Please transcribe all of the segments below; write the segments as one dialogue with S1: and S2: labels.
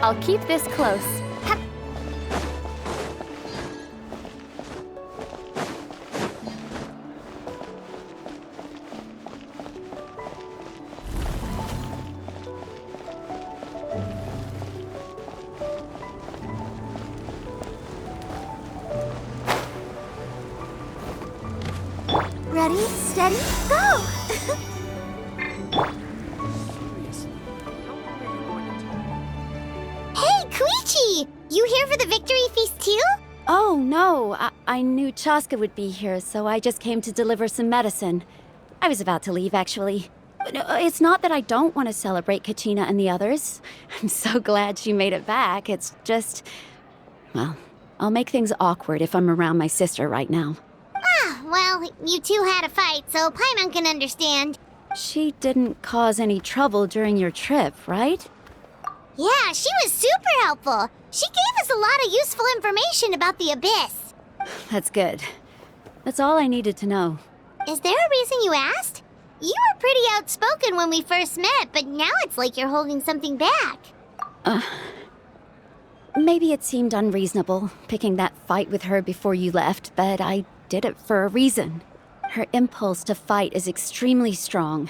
S1: I'll keep this close. Hup.
S2: Ready, steady, go! Hey, Koichi! You here for the victory feast too?
S1: Oh, no. I knew Chaska would be here, so I just came to deliver some medicine. I was about to leave, actually. It's not that I don't want to celebrate Kachina and the others. I'm so glad she made it back. It's just... Well, I'll make things awkward if I'm around my sister right now.
S2: Ah, well, you two had a fight, so Paimon can understand.
S1: She didn't cause any trouble during your trip, right?
S2: Yeah, she was super helpful. She gave us a lot of useful information about the Abyss.
S1: That's good. That's all I needed to know.
S2: Is there a reason you asked? You were pretty outspoken when we first met, but now it's like you're holding something back.
S1: Maybe it seemed unreasonable, picking that fight with her before you left, but I did it for a reason. Her impulse to fight is extremely strong.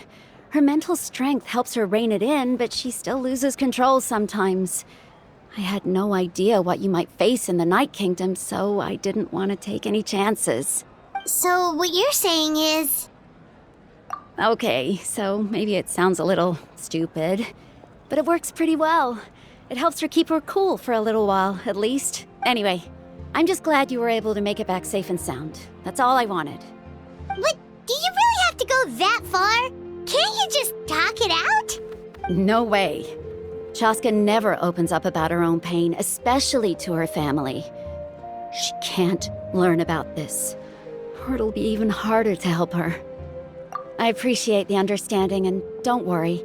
S1: Her mental strength helps her rein it in, but she still loses control sometimes. I had no idea what you might face in the Night Kingdom, so I didn't want to take any chances.
S2: So what you're saying is...
S1: Okay, so maybe it sounds a little stupid, but it works pretty well. It helps her keep her cool for a little while, at least. Anyway, I'm just glad you were able to make it back safe and sound. That's all I wanted.
S2: But do you really have to go that far? Can't you just talk it out?
S1: No way. Chaska never opens up about her own pain, especially to her family. She can't learn about this, or it'll be even harder to help her. I appreciate the understanding, and don't worry.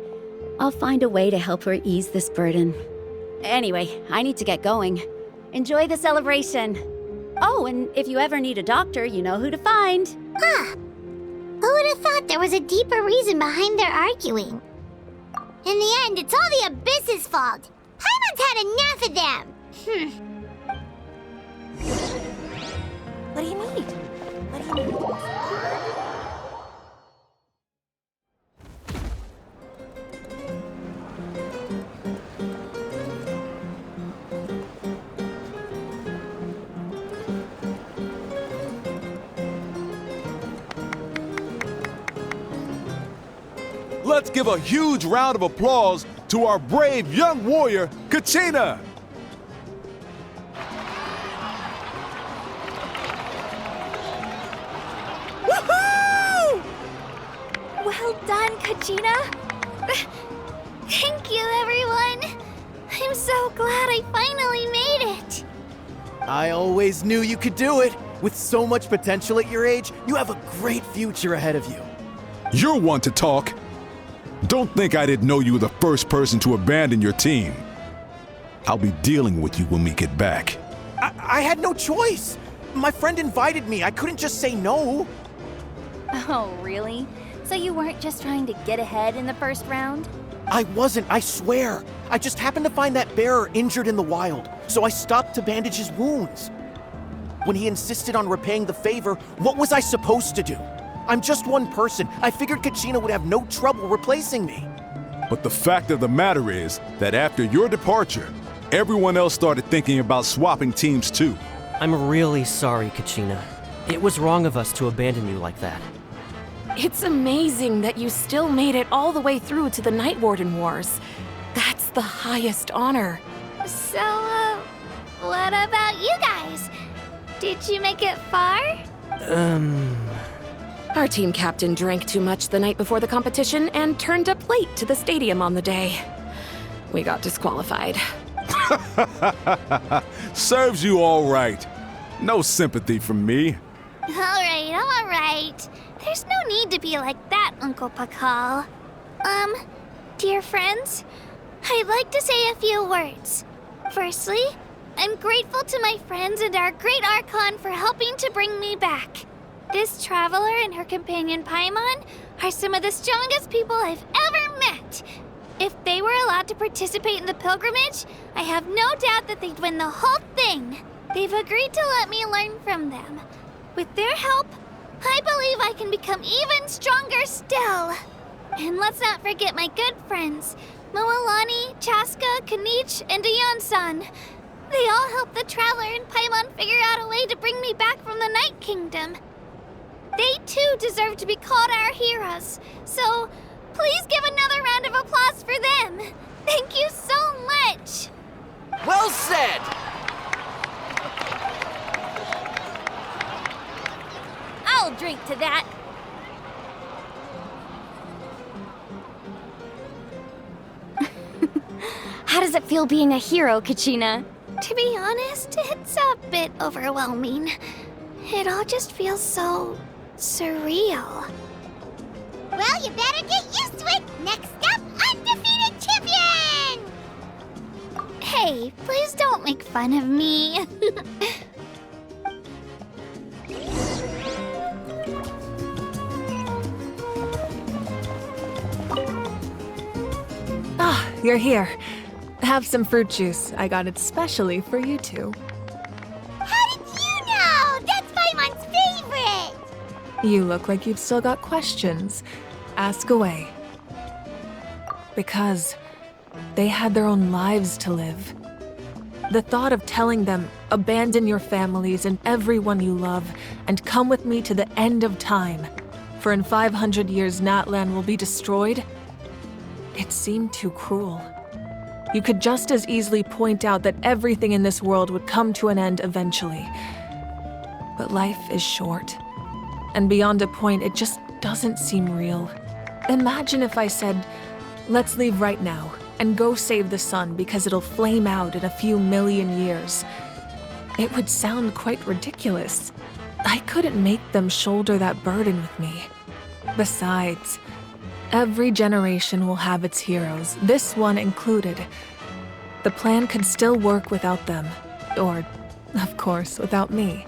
S1: I'll find a way to help her ease this burden. Anyway, I need to get going. Enjoy the celebration. Oh, and if you ever need a doctor, you know who to find.
S2: Huh. Who would have thought there was a deeper reason behind their arguing? In the end, it's all the Abyss's fault. Paimon's had enough of them.
S3: What do you need? What do you need?
S4: Let's give a huge round of applause to our brave young warrior, Kachina!
S3: Woohoo! Well done, Kachina! Thank you, everyone! I'm so glad I finally made it!
S5: I always knew you could do it! With so much potential at your age, you have a great future ahead of you.
S4: You're one to talk. Don't think I didn't know you were the first person to abandon your team. I'll be dealing with you when we get back.
S5: I had no choice. My friend invited me. I couldn't just say no.
S3: Oh, really? So you weren't just trying to get ahead in the first round?
S5: I wasn't, I swear. I just happened to find that bearer injured in the wild, so I stopped to bandage his wounds. When he insisted on repaying the favor, what was I supposed to do? I'm just one person. I figured Kachina would have no trouble replacing me.
S4: But the fact of the matter is that after your departure, everyone else started thinking about swapping teams too.
S6: I'm really sorry, Kachina. It was wrong of us to abandon you like that.
S7: It's amazing that you still made it all the way through to the Night Warden Wars. That's the highest honor.
S3: So, what about you guys? Did you make it far?
S7: Our team captain drank too much the night before the competition and turned up late to the stadium on the day. We got disqualified.
S4: Serves you all right. No sympathy from me.
S2: All right.
S3: There's no need to be like that, Uncle Pakal. Dear friends, I'd like to say a few words. Firstly, I'm grateful to my friends and our great Archon for helping to bring me back. This traveler and her companion Paimon are some of the strongest people I've ever met. If they were allowed to participate in the pilgrimage, I have no doubt that they'd win the whole thing. They've agreed to let me learn from them. With their help, I believe I can become even stronger still. And let's not forget my good friends, Moalani, Chaska, Kanich, and Dayan-san. They all helped the Traveler and Paimon figure out a way to bring me back from the Night Kingdom. They too deserve to be called our heroes, so please give another round of applause for them. Thank you so much.
S5: Well said!
S3: I'll drink to that.
S1: How does it feel being a hero, Kachina?
S3: To be honest, it's a bit overwhelming. It all just feels so surreal.
S2: Well, you better get used to it. Next up, undefeated champion!
S3: Hey, please don't make fun of me.
S8: Ah, you're here. Have some fruit juice. I got it specially for you two.
S2: How did you know? That's Paimon's favorite!
S8: You look like you've still got questions. Ask away. Because they had their own lives to live. The thought of telling them, abandon your families and everyone you love, and come with me to the end of time, for in 500 years Natlan will be destroyed, it seemed too cruel. You could just as easily point out that everything in this world would come to an end eventually. But life is short, and beyond a point, it just doesn't seem real. Imagine if I said, let's leave right now and go save the sun because it'll flame out in a few million years. It would sound quite ridiculous. I couldn't make them shoulder that burden with me. Besides, every generation will have its heroes, this one included. The plan could still work without them, or, of course, without me.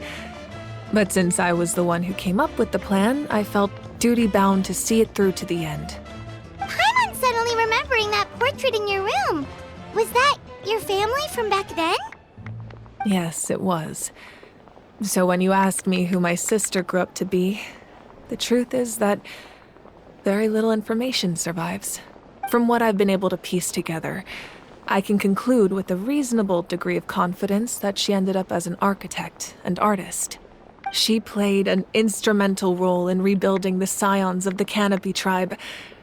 S8: But since I was the one who came up with the plan, I felt duty-bound to see it through to the end.
S2: Paimon's suddenly remembering that portrait in your room. Was that your family from back then?
S8: Yes, it was. So when you asked me who my sister grew up to be, the truth is that very little information survives. From what I've been able to piece together, I can conclude with a reasonable degree of confidence that she ended up as an architect and artist. She played an instrumental role in rebuilding the scions of the Canopy tribe,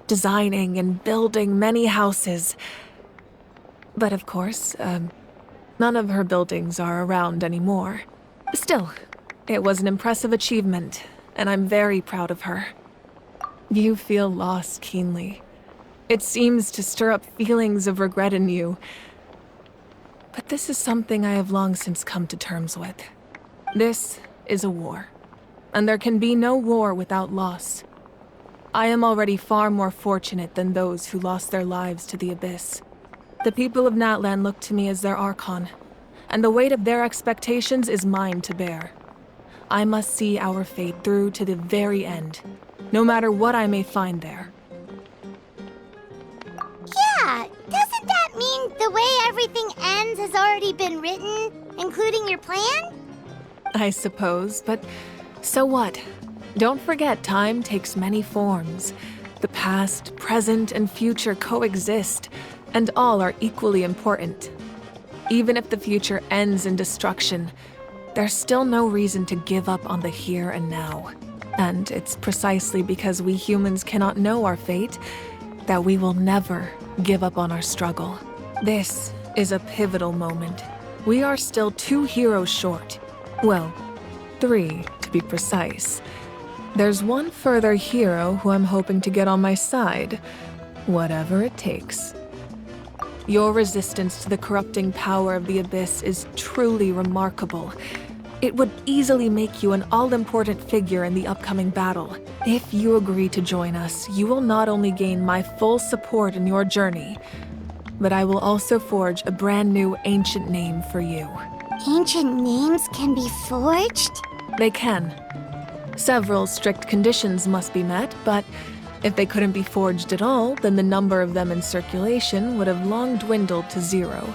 S8: designing and building many houses. But of course, none of her buildings are around anymore. Still, it was an impressive achievement, and I'm very proud of her. You feel loss keenly. It seems to stir up feelings of regret in you. But this is something I have long since come to terms with. This is a war, and there can be no war without loss. I am already far more fortunate than those who lost their lives to the Abyss. The people of Natlan look to me as their Archon, and the weight of their expectations is mine to bear. I must see our fate through to the very end, no matter what I may find there.
S2: Yeah, doesn't that mean the way everything ends has already been written, including your plan?
S8: I suppose, but so what? Don't forget, time takes many forms. The past, present, and future coexist, and all are equally important. Even if the future ends in destruction, there's still no reason to give up on the here and now. And it's precisely because we humans cannot know our fate that we will never give up on our struggle. This is a pivotal moment. We are still 2 heroes short. Well, 3 to be precise. There's one further hero who I'm hoping to get on my side, whatever it takes. Your resistance to the corrupting power of the Abyss is truly remarkable. It would easily make you an all-important figure in the upcoming battle. If you agree to join us, you will not only gain my full support in your journey, but I will also forge a brand new ancient name for you.
S2: Ancient names can be forged?
S8: They can. Several strict conditions must be met, but If they couldn't be forged at all, then the number of them in circulation would have long dwindled to 0.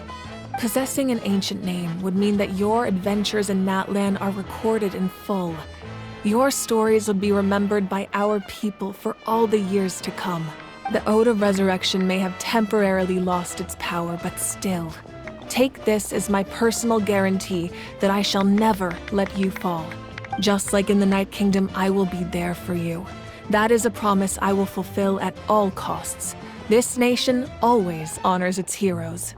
S8: Possessing an ancient name would mean that your adventures in Natlan are recorded in full. Your stories would be remembered by our people for all the years to come. The Ode of Resurrection may have temporarily lost its power, but still, take this as my personal guarantee that I shall never let you fall. Just like in the Night Kingdom, I will be there for you. That is a promise I will fulfill at all costs. This nation always honors its heroes.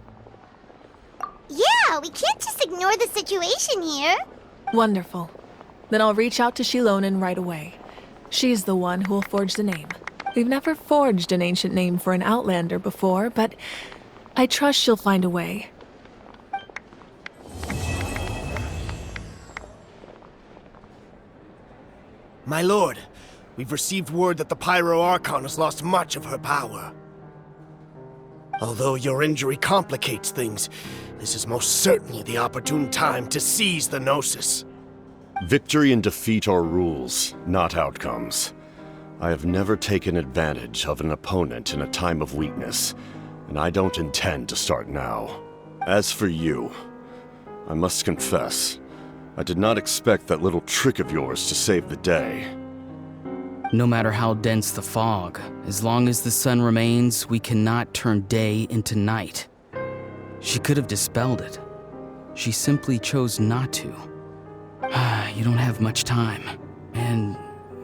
S2: Yeah, we can't just ignore the situation here.
S8: Wonderful. Then I'll reach out to Xilonen right away. She's the one who will forge the name. We've never forged an ancient name for an Outlander before, but I trust she'll find a way.
S9: My lord, we've received word that the Pyro Archon has lost much of her power. Although your injury complicates things, this is most certainly the opportune time to seize the Gnosis.
S10: Victory and defeat are rules, not outcomes. I have never taken advantage of an opponent in a time of weakness, and I don't intend to start now. As for you, I must confess, I did not expect that little trick of yours to save the day.
S11: No matter how dense the fog, as long as the sun remains, we cannot turn day into night. She could have dispelled it. She simply chose not to. You don't have much time, and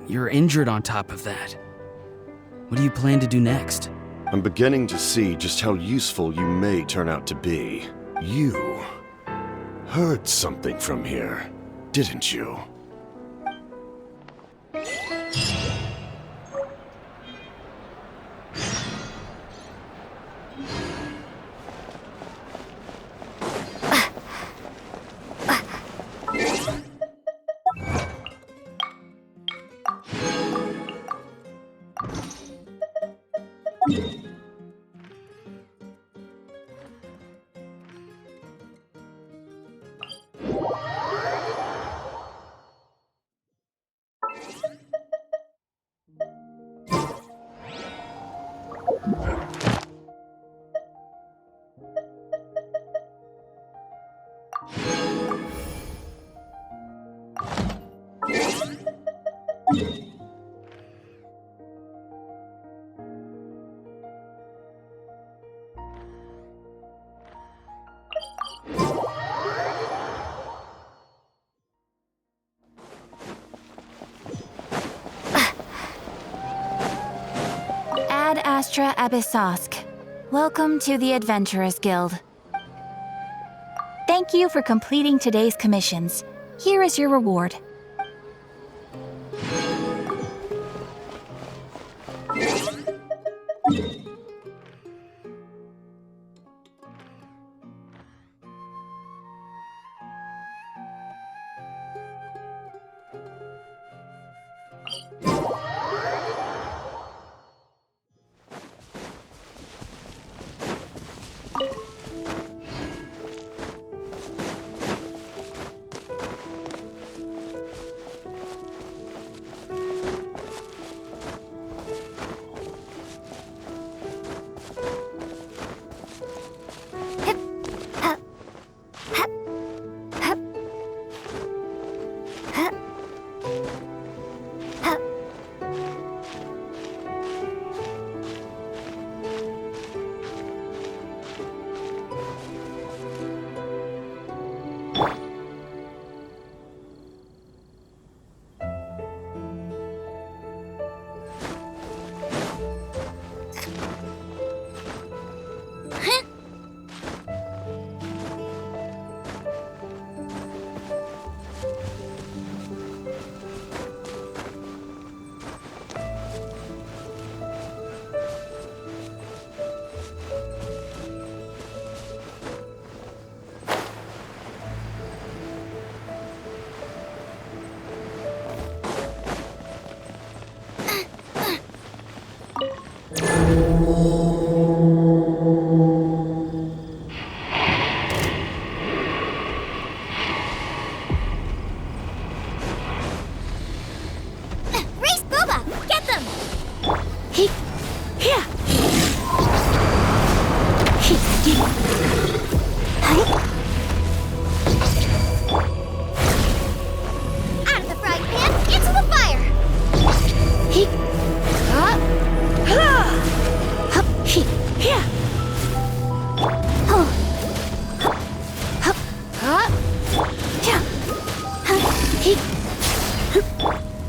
S11: you're injured on top of that. What do you plan to do next?
S10: I'm beginning to see just how useful you may turn out to be. You heard something from here, didn't you?
S12: Ad Astra Abyssosk. Welcome to the Adventurers Guild. Thank you for completing today's commissions. Here is your reward.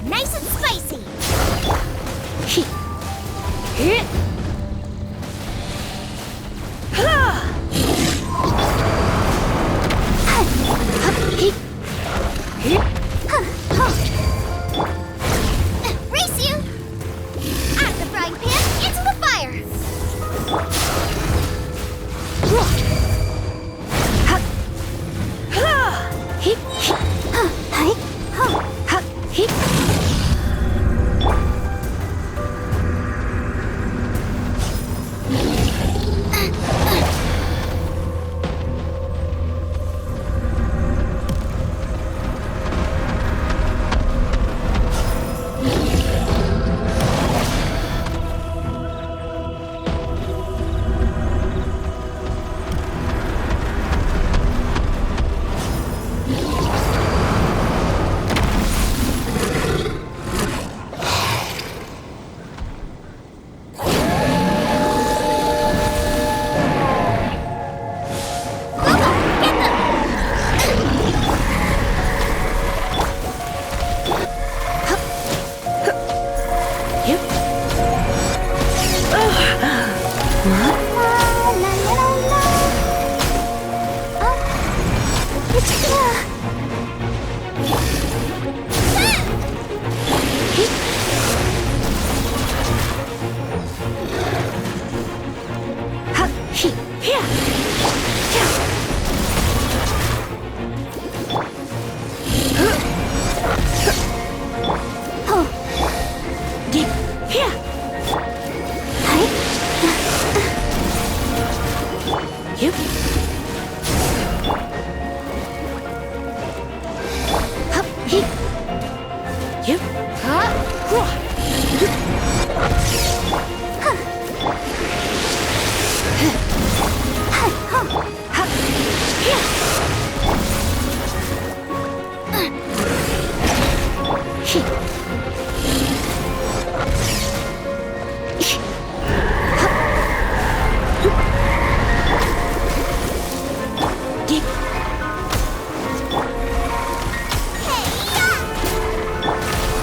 S2: Nice and spicy. Race you! Out of the frying pan, into the fire!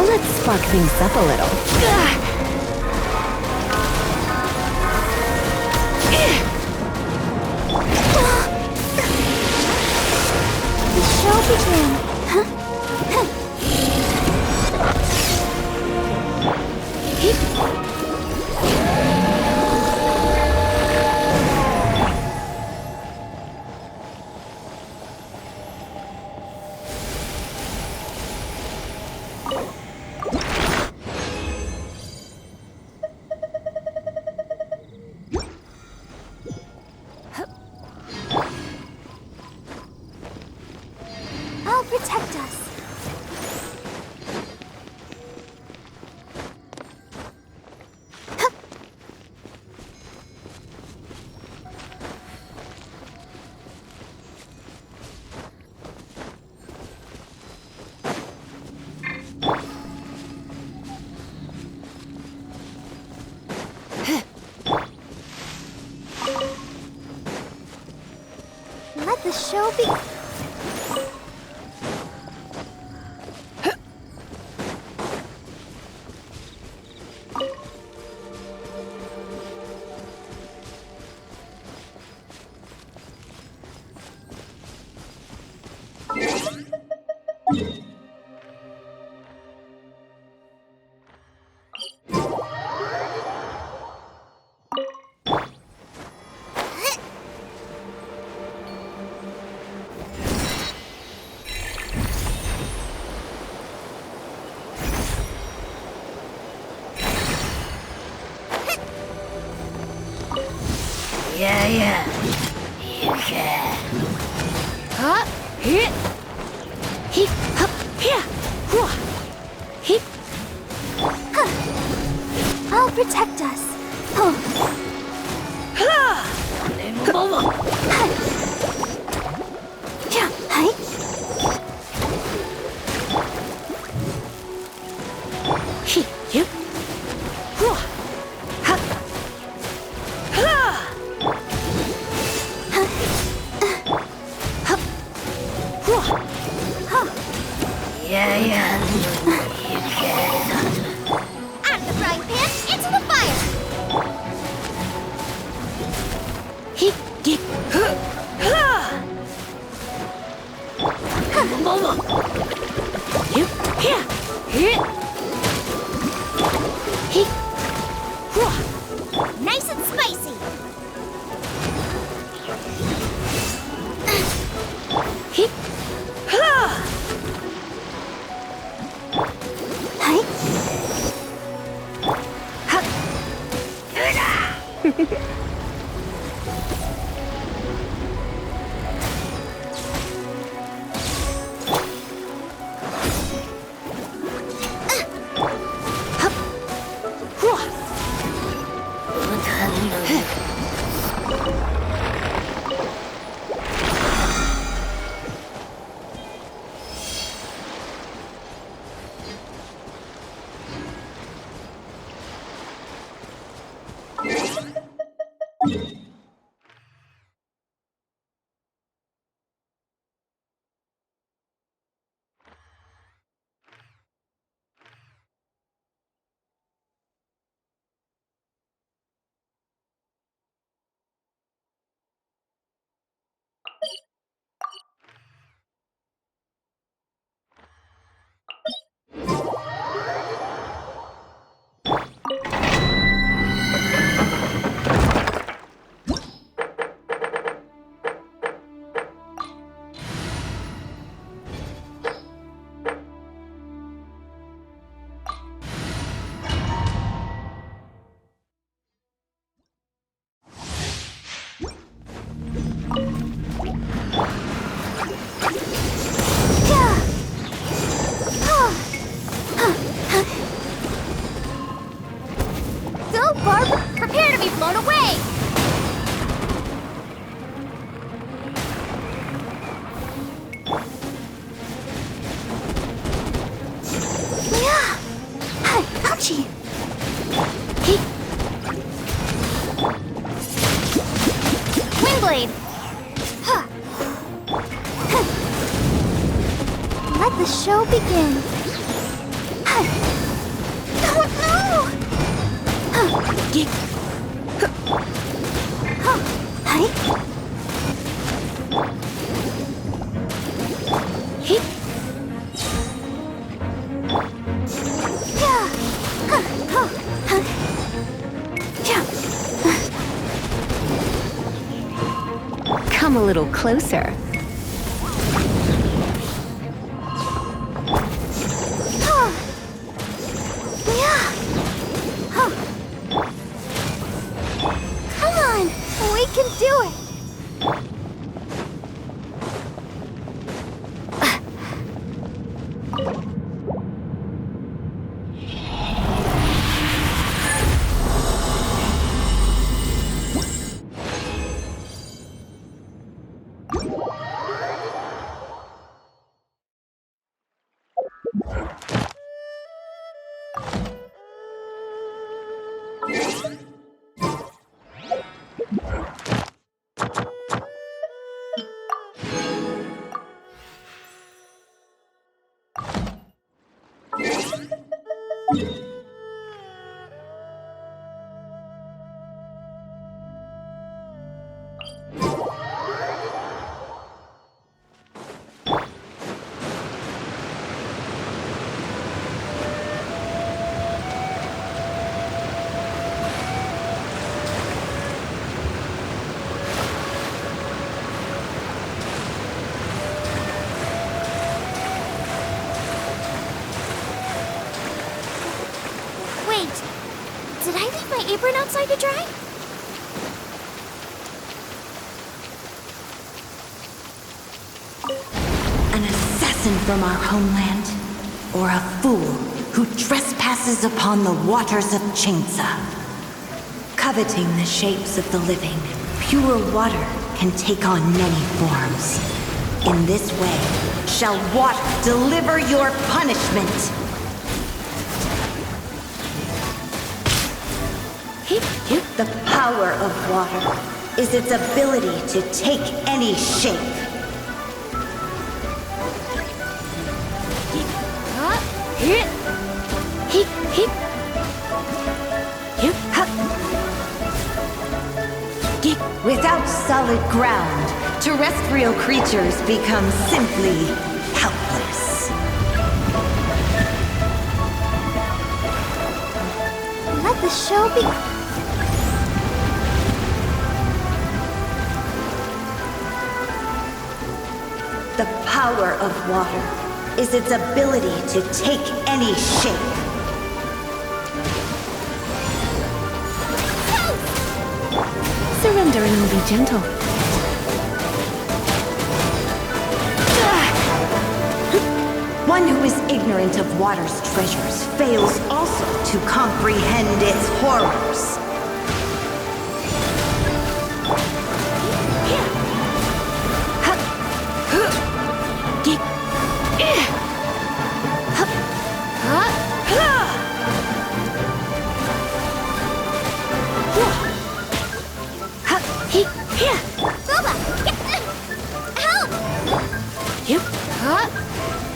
S1: Let's spark things up a little.
S2: The show began. I'll protect us. Let the show begin.
S13: Yeah, you can.
S2: Huh?
S1: Hit. Hit. Hup. Here. Hua. Hit.
S2: I'll protect us. Oh. Yeah. Hi.
S1: Hit. You. Hua. Ha.
S2: Nice and spicy. Go, Barb! Prepare to be blown away! Yeah! Ouchie! Windblade! Let the show begin. Oh no!
S1: Come a little closer.
S2: Come on! We can do it! Did I leave my apron outside to dry?
S14: An assassin from our homeland, or a fool who trespasses upon the waters of Chainsa. Coveting the shapes of the living, pure water can take on many forms. In this way, shall water deliver your punishment. The power of water is its ability to take any shape. Without solid ground, terrestrial creatures become simply helpless.
S2: Let the show be...
S14: The power of water is its ability to take any shape.
S12: Surrender and will be gentle.
S14: One who is ignorant of water's treasures fails also to comprehend its horrors.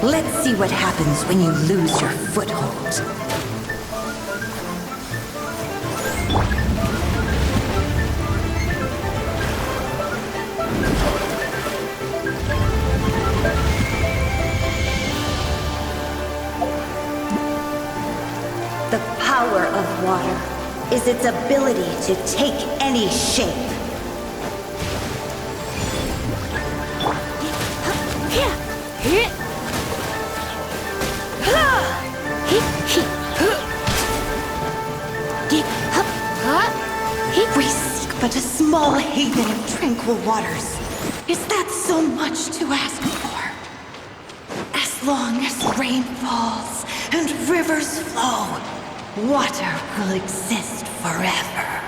S14: Let's see what happens when you lose your foothold. The power of water is its ability to take any shape. We seek but a small haven of tranquil waters. Is that so much to ask for? As long as rain falls and rivers flow, water will exist forever.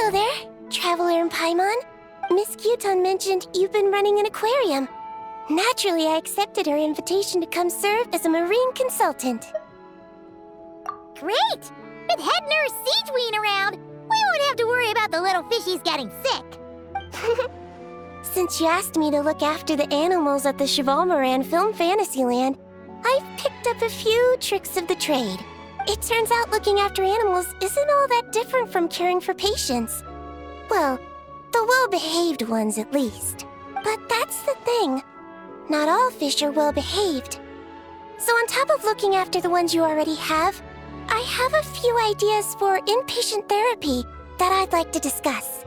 S2: Hello there, Traveler and Paimon. Miss Kyuton mentioned you've been running an aquarium. Naturally, I accepted her invitation to come serve as a marine consultant. Great! With head nurse Siegeween around, we won't have to worry about the little fishies getting sick. Since you asked me to look after the animals at the Chevalmoran Film Fantasyland, I've picked up a few tricks of the trade. It turns out looking after animals isn't all that different from caring for patients. Well, the well-behaved ones at least. But that's the thing. Not all fish are well-behaved. So on top of looking after the ones you already have, I have a few ideas for inpatient therapy that I'd like to discuss.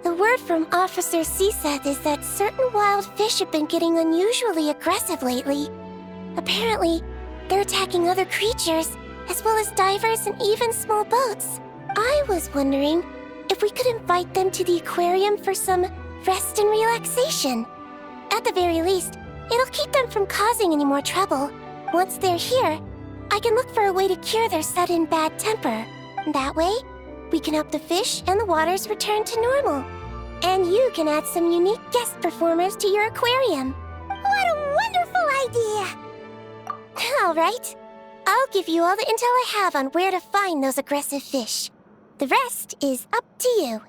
S2: The word from Officer Seaseth is that certain wild fish have been getting unusually aggressive lately. Apparently, they're attacking other creatures, as well as divers and even small boats. I was wondering if we could invite them to the aquarium for some rest and relaxation. At the very least, it'll keep them from causing any more trouble. Once they're here, I can look for a way to cure their sudden bad temper. That way, we can help the fish and the waters return to normal. And you can add some unique guest performers to your aquarium. What a wonderful idea! All right. I'll give you all the intel I have on where to find those aggressive fish. The rest is up to you.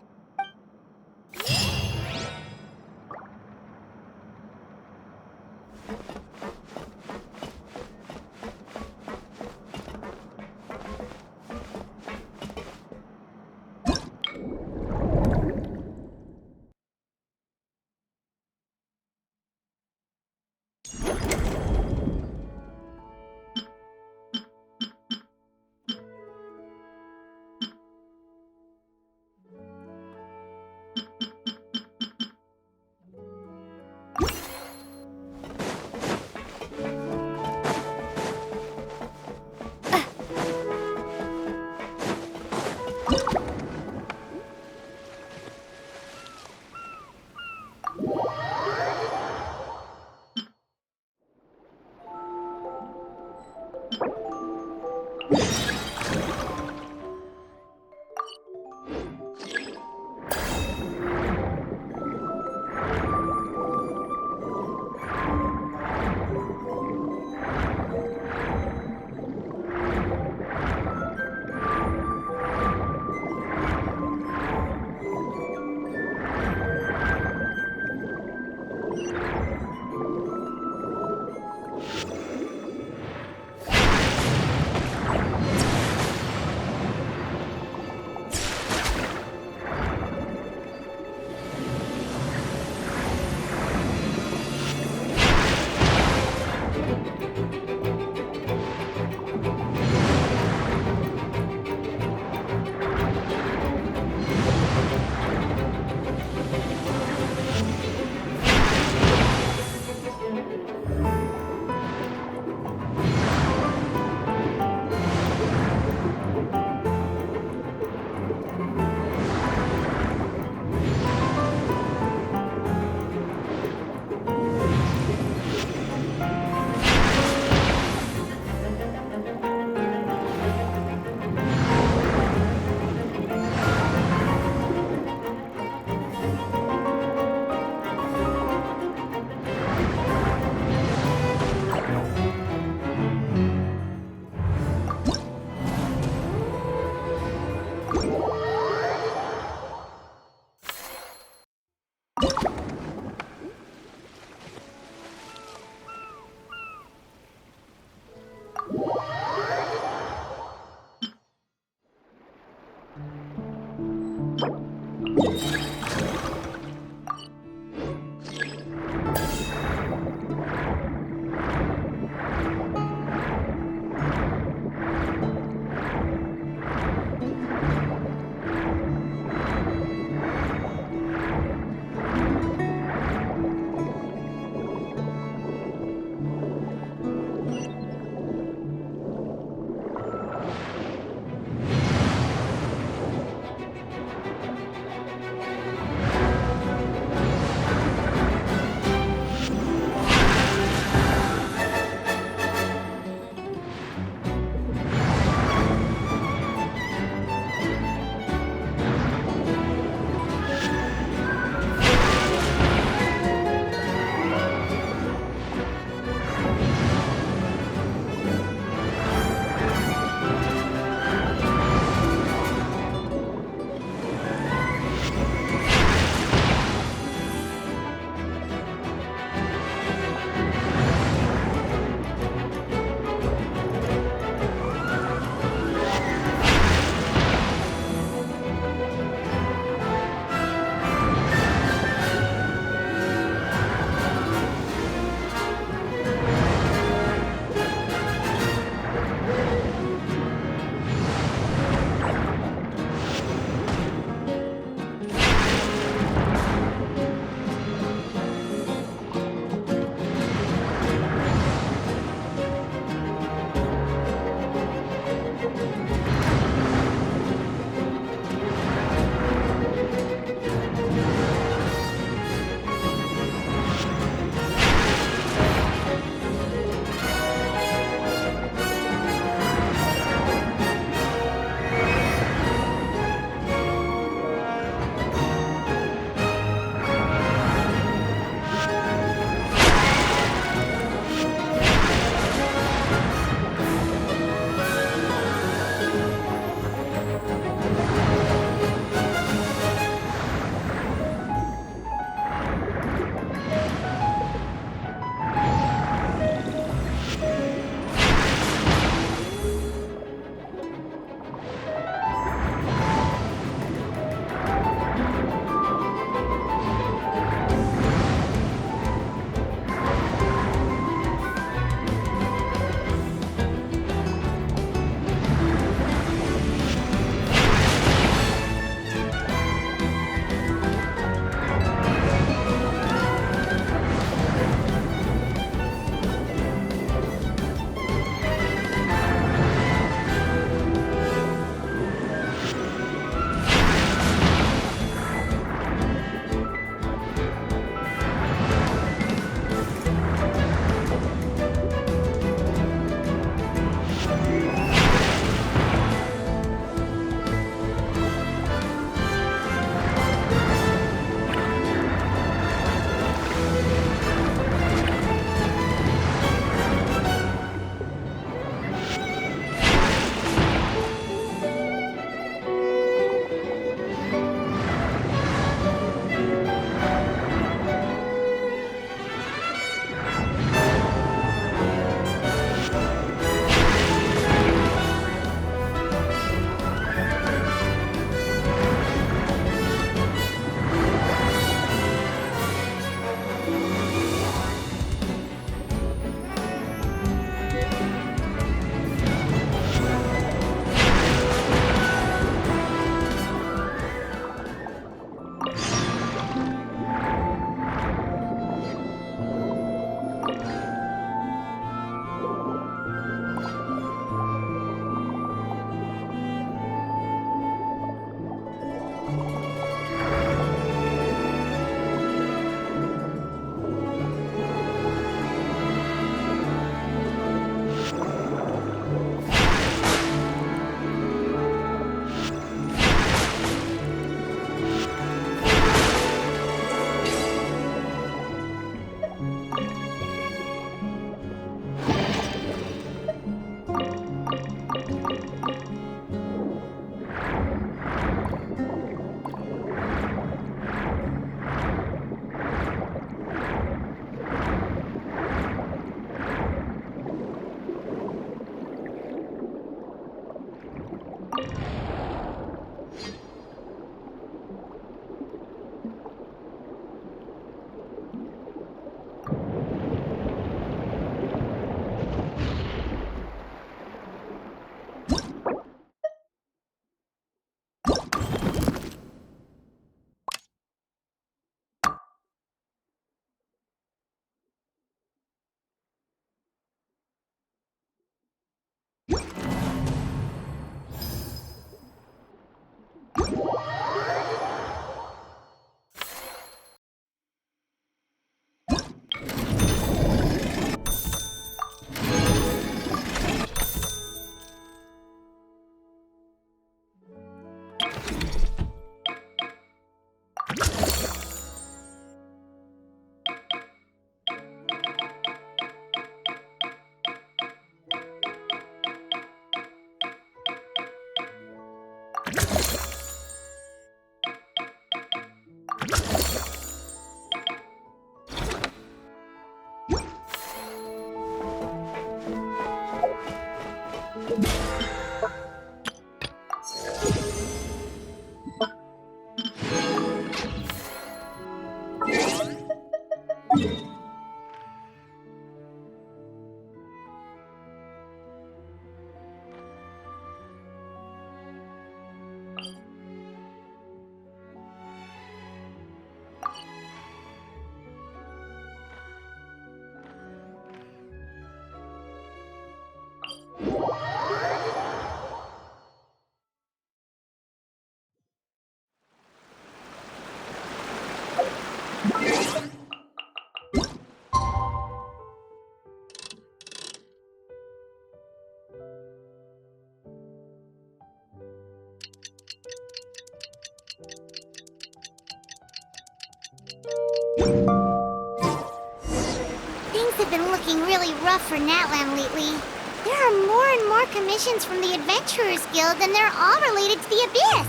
S2: looking really rough for Natlan lately. There are more and more commissions from the Adventurers Guild, and they're all related to the Abyss.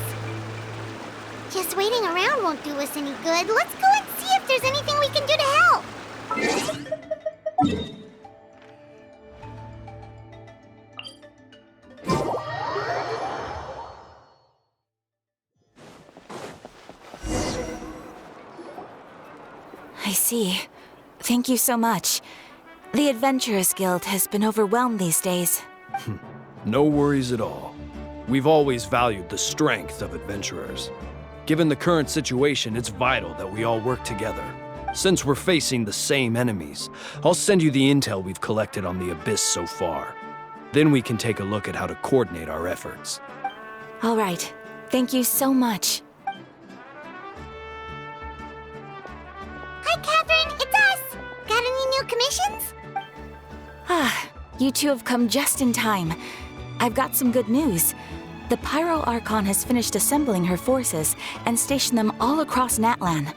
S2: Just waiting around won't do us any good. Let's go and see if there's anything we can do to help.
S12: I see. Thank you so much. The Adventurers Guild has been overwhelmed these days.
S15: No worries at all. We've always valued the strength of adventurers. Given the current situation, it's vital that we all work together. Since we're facing the same enemies, I'll send you the intel we've collected on the Abyss so far. Then we can take a look at how to coordinate our efforts.
S12: All right. Thank you so much.
S2: Hi, Catherine. It's us. Got any new commissions?
S12: You two have come just in time. I've got some good news. The Pyro Archon has finished assembling her forces and stationed them all across Natlan.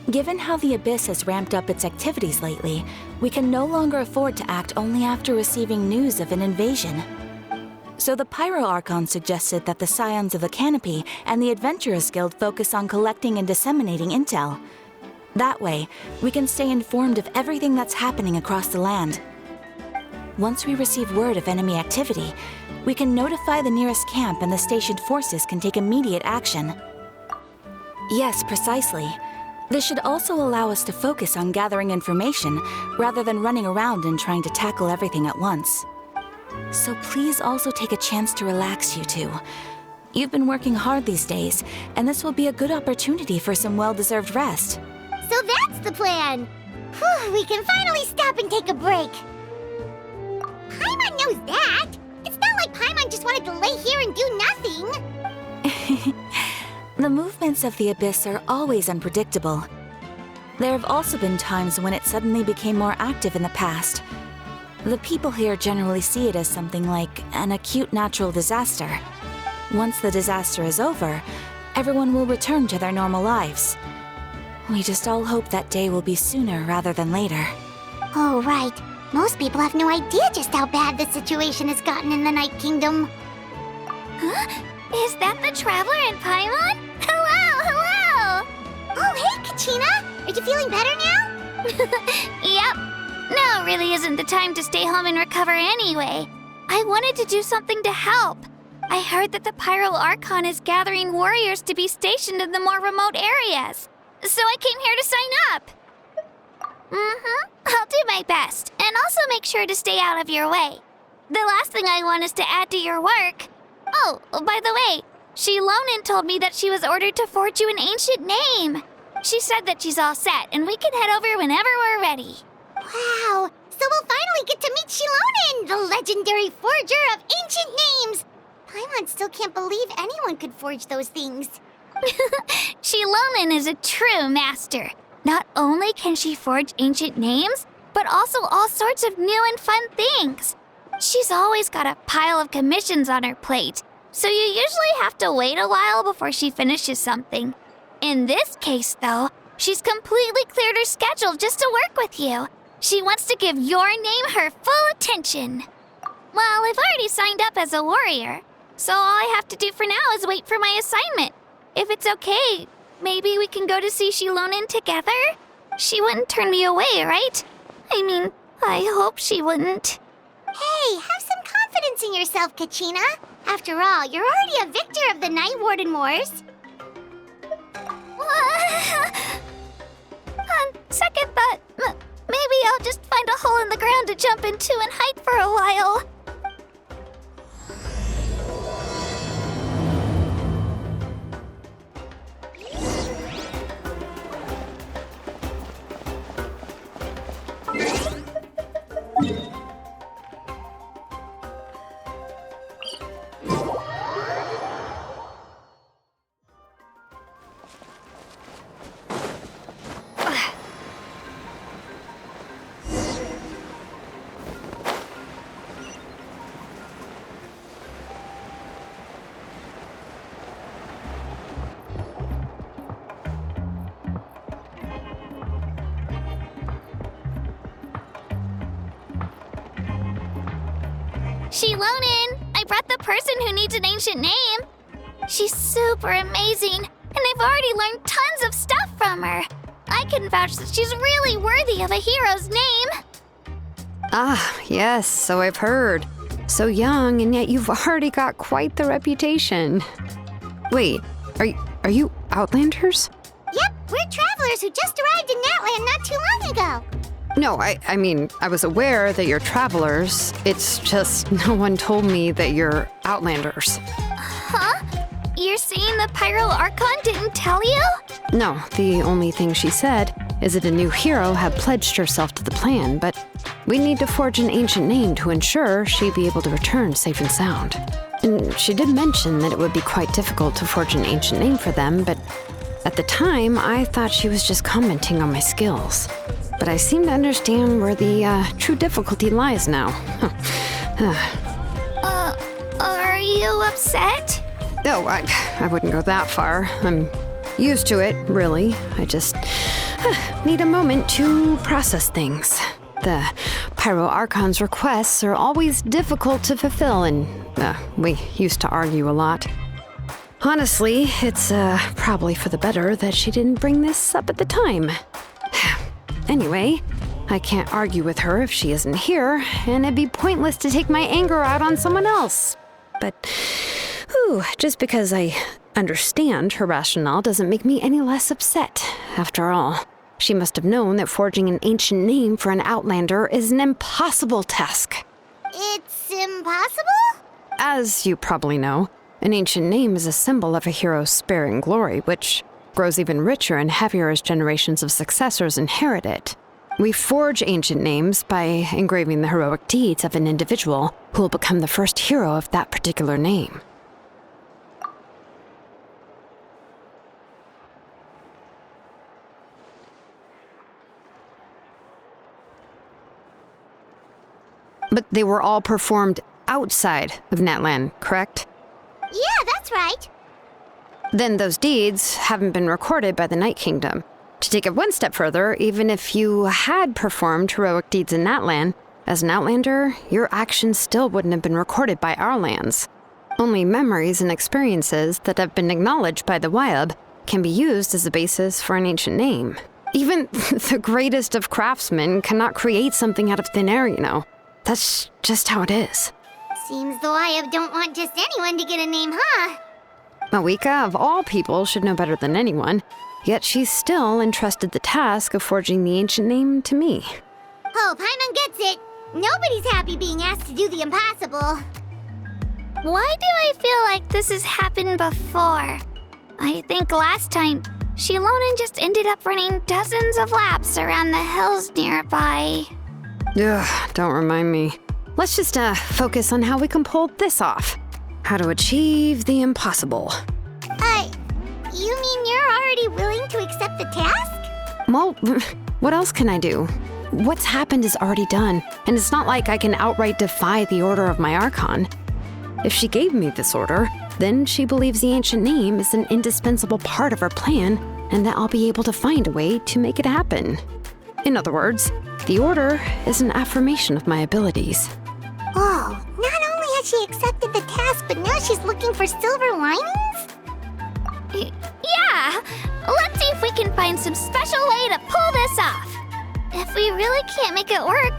S12: Given how the Abyss has ramped up its activities lately, we can no longer afford to act only after receiving news of an invasion. So the Pyro Archon suggested that the Scions of the Canopy and the Adventurers Guild focus on collecting and disseminating intel. That way, we can stay informed of everything that's happening across the land. Once we receive word of enemy activity, we can notify the nearest camp and the stationed forces can take immediate action. Yes, precisely. This should also allow us to focus on gathering information rather than running around and trying to tackle everything at once. So please also take a chance to relax, you two. You've been working hard these days, and this will be a good opportunity for some well-deserved rest.
S2: So that's the plan. Whew, we can finally stop and take a break. Paimon knows that. It's not like Paimon just wanted to lay here and do nothing.
S12: The movements of the Abyss are always unpredictable. There have also been times when it suddenly became more active in the past. The people here generally see it as something like an acute natural disaster. Once the disaster is over, everyone will return to their normal lives. We just all hope that day will be sooner rather than later.
S2: Oh, right. Most people have no idea just how bad the situation has gotten in the Night Kingdom.
S3: Huh? Is that the Traveler and Paimon? Hello!
S2: Oh, hey, Kachina! Are you feeling better now?
S3: Yep. Now really isn't the time to stay home and recover anyway. I wanted to do something to help. I heard that the Pyro Archon is gathering warriors to be stationed in the more remote areas. So I came here to sign up. I'll do my best, and also make sure to stay out of your way. The last thing I want is to add to your work. Oh, by the way, Xilonen told me that she was ordered to forge you an ancient name. She said that she's all set, and we can head over whenever we're ready.
S2: Wow, so we'll finally get to meet Xilonen, the legendary forger of ancient names. Paimon still can't believe anyone could forge those things.
S3: Xilonen is a true master. Not only can she forge ancient names, but also all sorts of new and fun things. She's always got a pile of commissions on her plate, so you usually have to wait a while before she finishes something. In this case, though, she's completely cleared her schedule just to work with you. She wants to give your name her full attention. Well, I've already signed up as a warrior, so all I have to do for now is wait for my assignment. If it's okay, maybe we can go to see Xilonen together? She wouldn't turn me away, right? I mean, I hope she wouldn't.
S2: Hey, have some confidence in yourself, Kachina. After all, you're already a victor of the Night Warden Wars.
S3: On second thought, maybe I'll just find a hole in the ground to jump into and hide for a while. Xilonen, I brought the person who needs an ancient name. She's super amazing, and I've already learned tons of stuff from her. I can vouch that she's really worthy of a hero's name.
S16: Ah, yes, so I've heard. So young, and yet you've already got quite the reputation. Wait, are you Outlanders?
S2: Yep, we're travelers who just arrived in Natland not too long ago.
S16: No, I mean, I was aware that you're travelers. It's just no one told me that you're Outlanders.
S3: Huh? You're saying the Pyro Archon didn't tell you?
S16: No, the only thing she said is that a new hero had pledged herself to the plan, but we need to forge an ancient name to ensure she'd be able to return safe and sound. And she did mention that it would be quite difficult to forge an ancient name for them, but at the time, I thought she was just commenting on my skills. But I seem to understand where the true difficulty lies now.
S3: Are you upset?
S16: No, I wouldn't go that far. I'm used to it, really. I just need a moment to process things. The Pyro Archon's requests are always difficult to fulfill, and we used to argue a lot. Honestly, it's probably for the better that she didn't bring this up at the time. Anyway, I can't argue with her if she isn't here, and it'd be pointless to take my anger out on someone else. But, just because I understand her rationale doesn't make me any less upset. After all, she must have known that forging an ancient name for an Outlander is an impossible task.
S2: It's impossible?
S16: As you probably know, an ancient name is a symbol of a hero's spirit and glory, which grows even richer and heavier as generations of successors inherit it. We forge ancient names by engraving the heroic deeds of an individual who will become the first hero of that particular name. But they were all performed outside of Natlan, correct?
S2: Yeah, that's right.
S16: Then those deeds haven't been recorded by the Night Kingdom. To take it one step further, even if you had performed heroic deeds in Natlan, as an Outlander, your actions still wouldn't have been recorded by our lands. Only memories and experiences that have been acknowledged by the Wyab can be used as a basis for an ancient name. Even the greatest of craftsmen cannot create something out of thin air, you know. That's just how it is.
S2: Seems the Wyab don't want just anyone to get a name, huh?
S16: Mawika, of all people, should know better than anyone, yet she's still entrusted the task of forging the ancient name to me.
S2: Oh, Paimon gets it. Nobody's happy being asked to do the impossible.
S3: Why do I feel like this has happened before? I think last time, Xilonen just ended up running dozens of laps around the hills nearby.
S16: Ugh, don't remind me. Let's just focus on how we can pull this off. How to achieve the impossible.
S2: You mean you're already willing to accept the task?
S16: Well, what else can I do? What's happened is already done, and it's not like I can outright defy the order of my Archon. If she gave me this order, then she believes the ancient name is an indispensable part of her plan, and that I'll be able to find a way to make it happen. In other words, the order is an affirmation of my abilities.
S2: Oh, not only has she accepted the task, but now she's looking for silver linings?
S3: Yeah! Let's see if we can find some special way to pull this off. If we really can't make it work,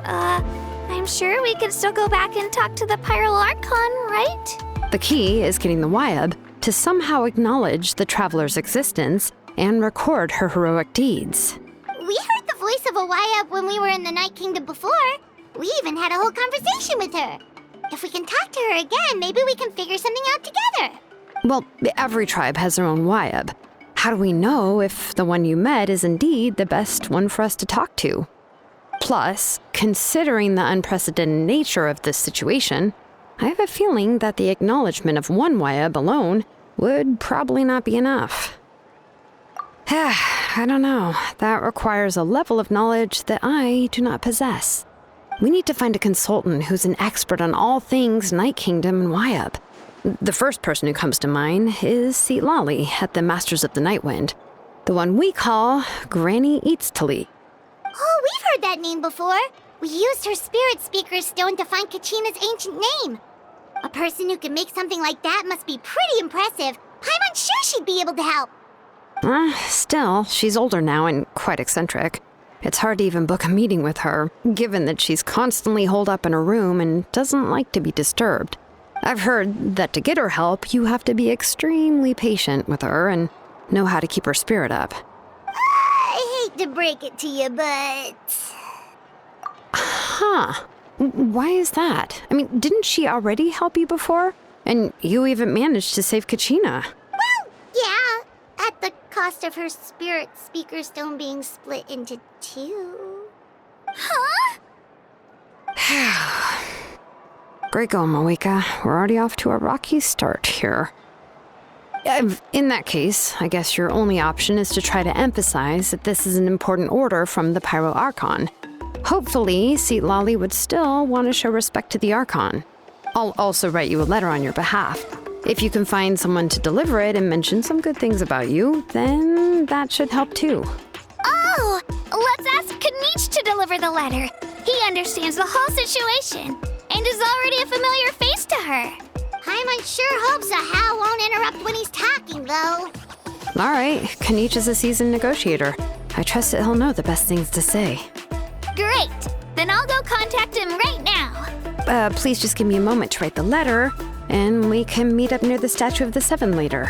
S3: I'm sure we can still go back and talk to the Pyro Archon, right?
S16: The key is getting the Wyab to somehow acknowledge the traveler's existence and record her heroic deeds.
S2: We heard the voice of a Wyab when we were in the Night Kingdom before. We even had a whole conversation with her. If we can talk to her again, maybe we can figure something out together.
S16: Well, every tribe has their own Wyab. How do we know if the one you met is indeed the best one for us to talk to? Plus, considering the unprecedented nature of this situation, I have a feeling that the acknowledgement of one Wyab alone would probably not be enough. I don't know. That requires a level of knowledge that I do not possess. We need to find a consultant who's an expert on all things Night Kingdom and Wyab. The first person who comes to mind is Xilonen at the Masters of the Nightwind, the one we call Granny Eats to Lee.
S2: Oh, we've heard that name before. We used her spirit speaker stone to find Kachina's ancient name. A person who can make something like that must be pretty impressive. I'm unsure she'd be able to help.
S16: Still, she's older now and quite eccentric. It's hard to even book a meeting with her, given that she's constantly holed up in her room and doesn't like to be disturbed. I've heard that to get her help, you have to be extremely patient with her and know how to keep her spirit up.
S2: I hate to break it to you, but...
S16: Huh. Why is that? I mean, didn't she already help you before? And you even managed to save Kachina.
S2: Well, yeah. At the cost of her spirit speaker stone being split into 2.
S3: Huh?
S16: Great going, Moeka. We're already off to a rocky start here. In that case, I guess your only option is to try to emphasize that this is an important order from the Pyro Archon. Hopefully, Seat Lolly would still want to show respect to the Archon. I'll also write you a letter on your behalf. If you can find someone to deliver it and mention some good things about you, then that should help too.
S3: Oh, let's ask Kanich to deliver the letter. He understands the whole situation and is already a familiar face to her.
S2: I'm unsure hopes a Hal won't interrupt when he's talking, though.
S16: All right, Kanich is a seasoned negotiator. I trust that he'll know the best things to say.
S3: Great. Then I'll go contact him right now.
S16: Please just give me a moment to write the letter, and we can meet up near the Statue of the Seven later.